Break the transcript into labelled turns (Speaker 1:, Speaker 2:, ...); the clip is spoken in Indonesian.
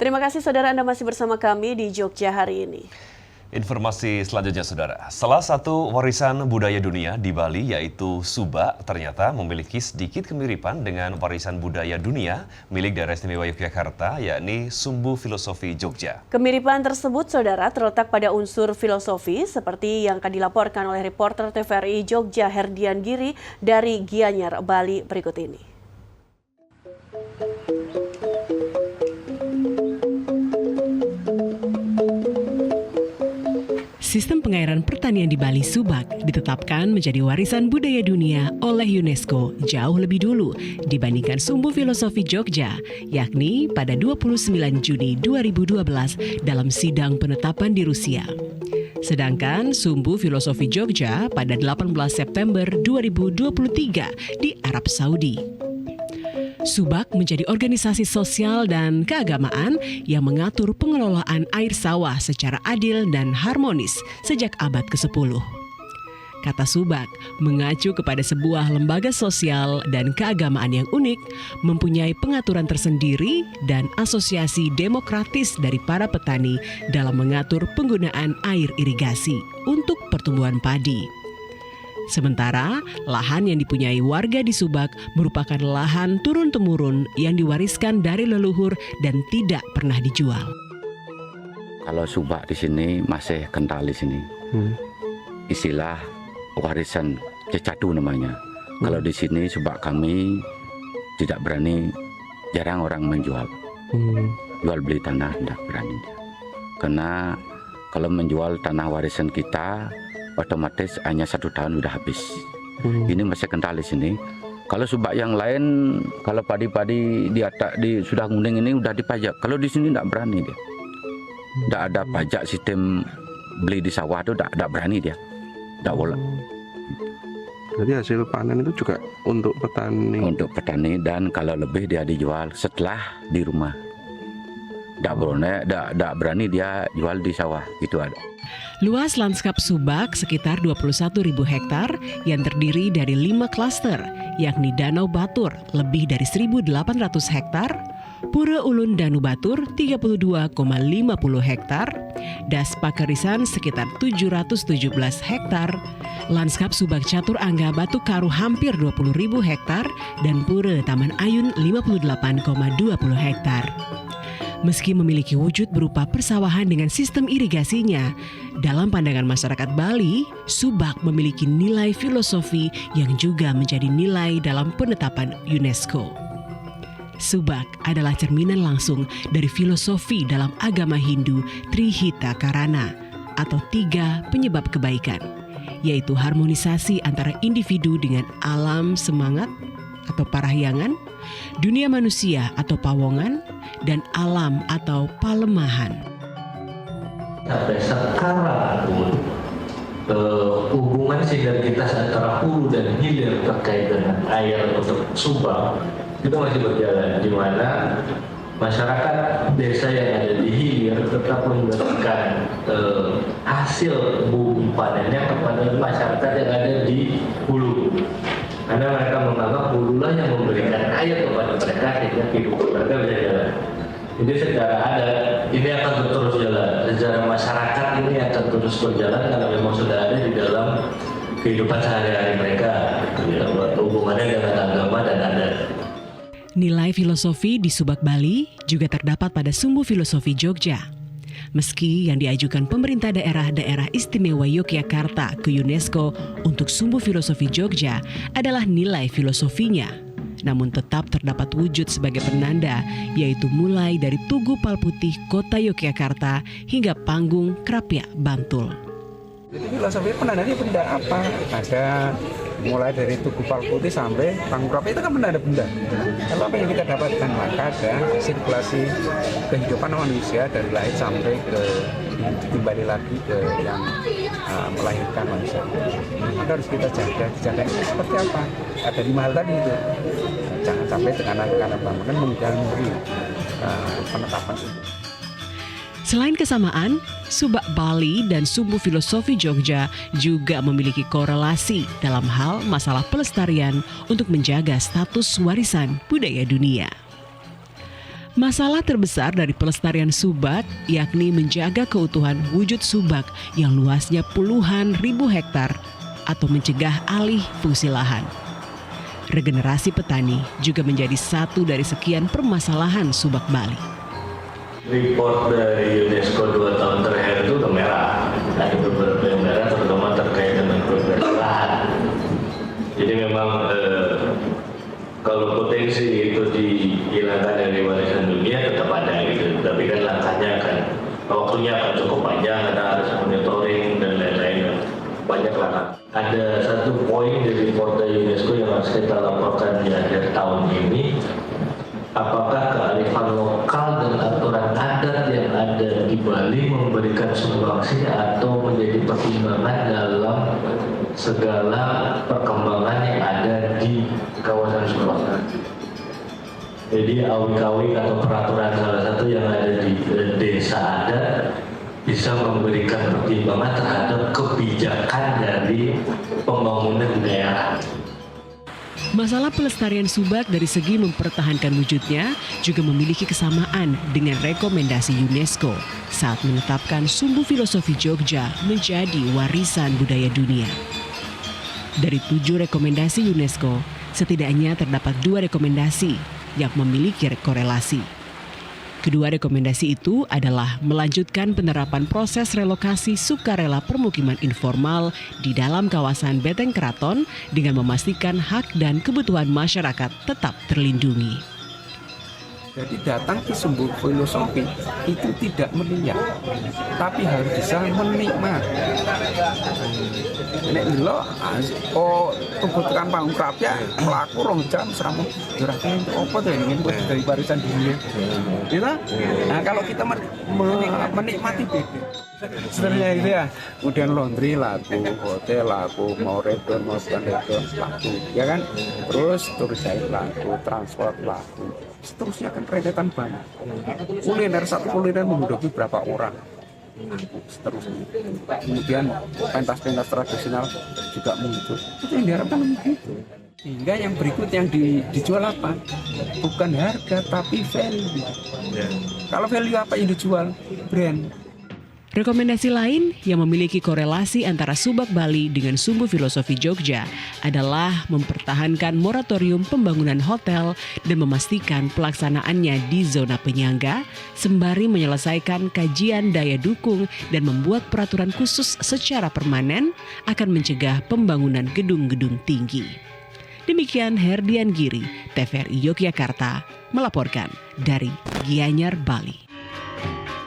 Speaker 1: Terima kasih saudara, Anda masih bersama kami di Jogja hari ini.
Speaker 2: Informasi selanjutnya saudara, salah satu warisan budaya dunia di Bali yaitu subak ternyata memiliki sedikit kemiripan dengan warisan budaya dunia milik Daerah Istimewa Yogyakarta, yakni Sumbu Filosofi Jogja.
Speaker 1: Kemiripan tersebut saudara terletak pada unsur filosofi seperti yang akan dilaporkan oleh reporter TVRI Jogja Herdian Giri dari Gianyar, Bali berikut ini.
Speaker 3: Sistem pengairan pertanian di Bali Subak ditetapkan menjadi warisan budaya dunia oleh UNESCO jauh lebih dulu dibandingkan Sumbu Filosofi Jogja, yakni pada 29 Juni 2012 dalam sidang penetapan di Rusia. Sedangkan Sumbu Filosofi Jogja pada 18 September 2023 di Arab Saudi. Subak menjadi organisasi sosial dan keagamaan yang mengatur pengelolaan air sawah secara adil dan harmonis sejak abad ke-10. Kata Subak mengacu kepada sebuah lembaga sosial dan keagamaan yang unik, mempunyai pengaturan tersendiri dan asosiasi demokratis dari para petani dalam mengatur penggunaan air irigasi untuk pertumbuhan padi. Sementara, lahan yang dipunyai warga di Subak merupakan lahan turun-temurun yang diwariskan dari leluhur dan tidak pernah dijual.
Speaker 4: Kalau Subak di sini masih kental di sini. Istilah warisan cecadu namanya. Kalau di sini Subak kami tidak berani, jarang orang menjual. Jual beli tanah tidak berani. Karena kalau menjual tanah warisan kita, otomatis hanya 1 tahun udah habis. Ini masih kental di sini. Kalau subak yang lain, kalau padi-padi sudah kuning ini udah dipajak. Kalau di sini tidak berani dia. Tidak ada pajak, sistem beli di sawah itu tidak berani dia. Tidak boleh.
Speaker 5: Jadi hasil panen itu juga untuk petani.
Speaker 4: Untuk petani, dan kalau lebih dia dijual setelah di rumah. Tidak berani dia jual di sawah. Itu ada.
Speaker 3: Luas lanskap Subak sekitar 21.000 hektar yang terdiri dari 5 klaster, yakni Danau Batur lebih dari 1.800 hektar, Pura Ulun Danu Batur 32,50 hektar, Das Pakerisan sekitar 717 hektar, lanskap Subak Catur Angga Batu Karu hampir 20.000 hektar, dan Pura Taman Ayun 58,20 hektar. Meski memiliki wujud berupa persawahan dengan sistem irigasinya, dalam pandangan masyarakat Bali, Subak memiliki nilai filosofi yang juga menjadi nilai dalam penetapan UNESCO. Subak adalah cerminan langsung dari filosofi dalam agama Hindu Trihita Karana atau 3 penyebab kebaikan, yaitu harmonisasi antara individu dengan alam semangat atau parahyangan, dunia manusia atau pawongan, dan alam atau palemahan.
Speaker 6: Sampai sekarang pun hubungan sinergitas antara hulu dan hilir terkait dengan air untuk Subak itu masih berjalan, di mana masyarakat desa yang ada di hilir tetap memberikan hasil bumi panennya kepada masyarakat yang ada di hulu. Karena mereka menganggap hululah yang memberikan air kepada mereka sehingga kehidupan mereka bisa jalan. Jadi secara adat ini akan terus jalan, secara masyarakat ini akan terus berjalan karena memang sudah ada di dalam kehidupan sehari-hari mereka, hubungannya dengan agama dan adat.
Speaker 3: Nilai filosofi di Subak Bali juga terdapat pada Sumbu Filosofi Jogja. Meski yang diajukan pemerintah daerah istimewa Yogyakarta ke UNESCO untuk Sumbu Filosofi Jogja adalah nilai filosofinya, namun tetap terdapat wujud sebagai penanda, yaitu mulai dari Tugu Palputih Kota Yogyakarta hingga Panggung Krapyak Bantul.
Speaker 7: Jadi filosofi penandanya benda apa? Ada mulai dari Tugu Palputih sampai Panggung Krapyak, itu kan benda-benda. Kalau apa yang kita dapatkan, maka ada sirkulasi kehidupan manusia dari lahir sampai ke kembali lagi ke yang melahirkan manusia. Maka harus kita jaga itu seperti apa? Ada 5 hal tadi itu. Jangan sampai dengan anak-anak bangunan mengganggu penetapan itu.
Speaker 3: Selain kesamaan, Subak Bali dan Sumbu Filosofi Jogja juga memiliki korelasi dalam hal masalah pelestarian untuk menjaga status warisan budaya dunia. Masalah terbesar dari pelestarian subak yakni menjaga keutuhan wujud subak yang luasnya puluhan ribu hektar atau mencegah alih fungsi lahan. Regenerasi petani juga menjadi satu dari sekian permasalahan subak Bali.
Speaker 6: Report dari UNESCO 2 tahun terakhir itu udah merah. Ada beberapa yang merah terutama terkait dengan progres lahan. Jadi memang kalau potensi itu dihilangkan dari warisan dunia tetap ada gitu. Tapi kan langkahnya waktunya akan cukup panjang, karena harus monitoring dan lain-lain. Banyak langkah. Ada satu poin dari report dari UNESCO yang harus kita laporkan di akhir tahun ini. Apakah kearifan lokal dan aturan adat yang ada di Bali memberikan sumbangsi atau menjadi pertimbangan dalam segala perkembangan yang ada di kawasan Subak. Jadi awik-awik atau peraturan salah satu yang ada di desa adat bisa memberikan pertimbangan terhadap kebijakan dari pembangunan di daerah.
Speaker 3: Masalah pelestarian subak dari segi mempertahankan wujudnya juga memiliki kesamaan dengan rekomendasi UNESCO saat menetapkan Sumbu Filosofi Jogja menjadi warisan budaya dunia. Dari 7 rekomendasi UNESCO, setidaknya terdapat 2 rekomendasi yang memiliki korelasi. Kedua rekomendasi itu adalah melanjutkan penerapan proses relokasi sukarela permukiman informal di dalam kawasan Beteng Keraton dengan memastikan hak dan kebutuhan masyarakat tetap terlindungi.
Speaker 7: Jadi datang ke Sumbu Filosofi itu tidak melihat, tapi harus bisa menikmati. Nek lo kebutuhan pangkrap ya melaku 2 jam seramu durasi untuk apa tuh ini buat dari warisan dunia. Gitu? Nah kalau kita menikmati beda. Sebenarnya itu ya, kemudian laundry laku, hotel laku, mau redon mau bukan redon laku, ya kan? Terus tur jahit laku, transport laku. Seterusnya kan rentetan banyak. Satu kuliner menghidupi berapa orang. Seterusnya. Kemudian pentas-pentas tradisional juga muncul. Itu yang diharapkan begitu. Sehingga yang berikut yang dijual apa? Bukan harga tapi value. Kalau value apa yang dijual? Brand.
Speaker 3: Rekomendasi lain yang memiliki korelasi antara Subak Bali dengan Sumbu Filosofi Jogja adalah mempertahankan moratorium pembangunan hotel dan memastikan pelaksanaannya di zona penyangga, sembari menyelesaikan kajian daya dukung dan membuat peraturan khusus secara permanen akan mencegah pembangunan gedung-gedung tinggi. Demikian Herdian Giri, TVRI Yogyakarta, melaporkan dari Gianyar, Bali.